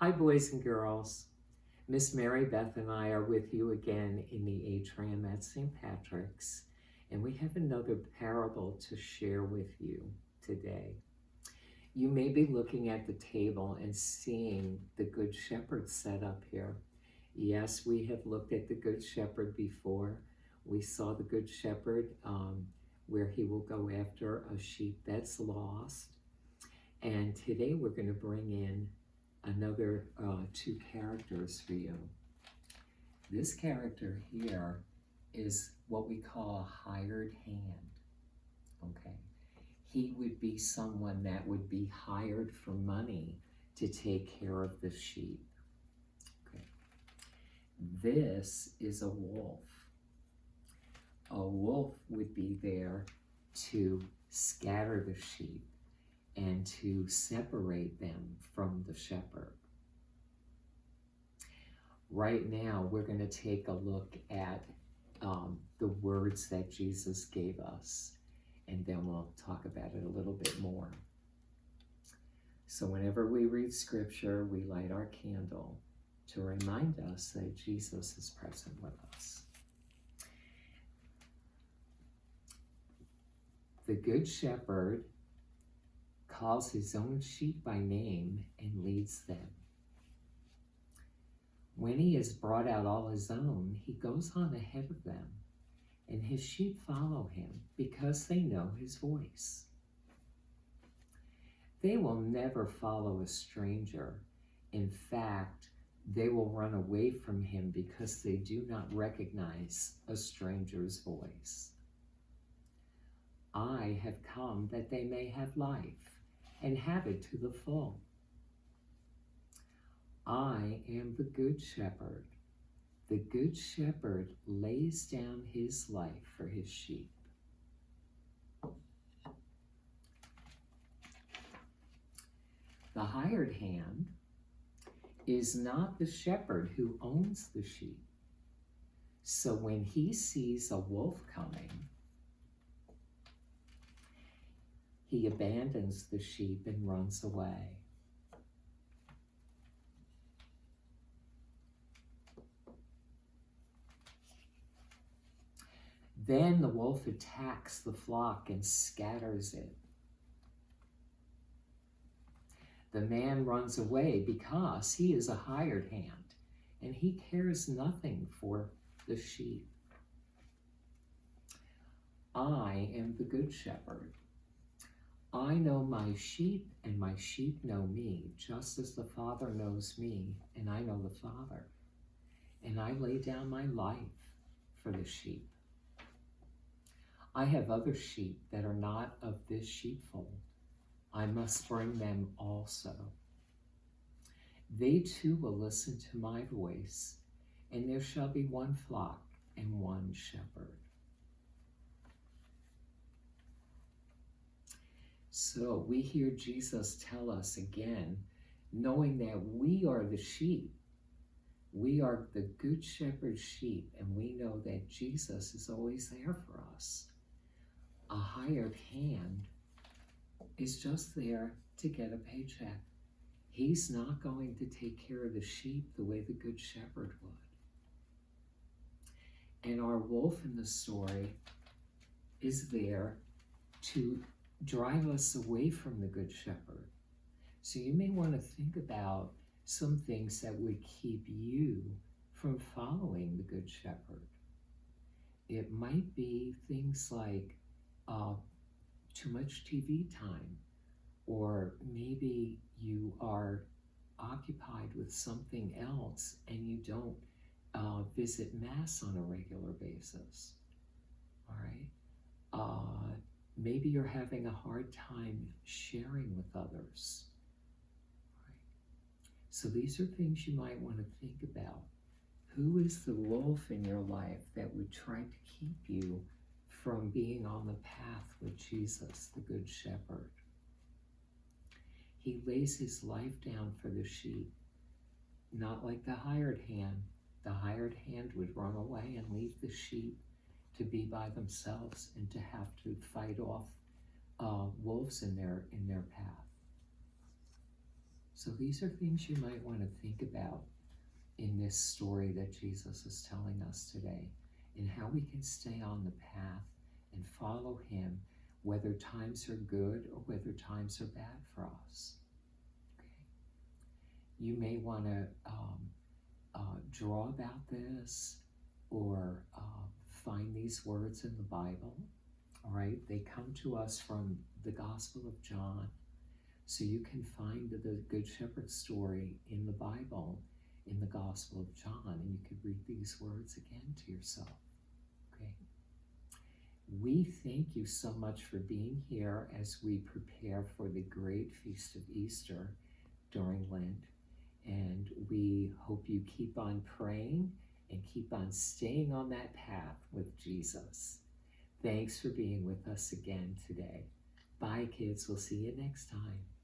Hi, boys and girls. Miss Mary Beth and I are with you again in the atrium at St. Patrick's, and we have another parable to share with you today. You may be looking at the table and seeing the Good Shepherd set up here. Yes, we have looked at the Good Shepherd before. We saw the Good Shepherd where he will go after a sheep that's lost. And today we're going to bring in another two characters for you. This character here is what we call a hired hand, okay? He would be someone that would be hired for money to take care of the sheep, okay? This is a wolf. A wolf would be there to scatter the sheep and to separate them from the shepherd. Right now, we're going to take a look at the words that Jesus gave us, and then we'll talk about it a little bit more. So whenever we read scripture, we light our candle to remind us that Jesus is present with us. The Good Shepherd calls his own sheep by name and leads them. When he has brought out all his own, he goes on ahead of them, and his sheep follow him because they know his voice. They will never follow a stranger. In fact, they will run away from him because they do not recognize a stranger's voice. I have come that they may have life and have it to the full. I am the Good Shepherd. The Good Shepherd lays down his life for his sheep. The hired hand is not the shepherd who owns the sheep. So when he sees a wolf coming, he abandons the sheep and runs away. Then the wolf attacks the flock and scatters it. The man runs away because he is a hired hand and he cares nothing for the sheep. I am the Good Shepherd. I know my sheep and my sheep know me, just as the Father knows me and I know the Father. And I lay down my life for the sheep. I have other sheep that are not of this sheepfold. I must bring them also. They too will listen to my voice, and there shall be one flock and one shepherd. So we hear Jesus tell us again, knowing that we are the sheep. We are the Good Shepherd sheep, and we know that Jesus is always there for us. A hired hand is just there to get a paycheck. He's not going to take care of the sheep the way the Good Shepherd would. And our wolf in the story is there to drive us away from the Good Shepherd. So you may want to think about some things that would keep you from following the Good Shepherd. It might be things like too much TV time, or maybe you are occupied with something else and you don't visit Mass on a regular basis, all right? Maybe you're having a hard time sharing with others, right? So these are things you might want to think about. Who is the wolf in your life that would try to keep you from being on the path with Jesus, the Good Shepherd? He lays his life down for the sheep, not like the hired hand. The hired hand would run away and leave the sheep to be by themselves and to have to fight off wolves in their path. So these are things you might want to think about in this story that Jesus is telling us today, and how we can stay on the path and follow him, whether times are good or whether times are bad for us. Okay. You may want to draw about this, or find these words in the Bible. All right, they come to us from the Gospel of John. So you can find the Good Shepherd story in the Bible, in the Gospel of John, and you could read these words again to yourself. Okay. We thank you so much for being here as we prepare for the great feast of Easter during Lent. And we hope you keep on praying and keep on staying on that path with Jesus. Thanks for being with us again today. Bye, kids. We'll see you next time.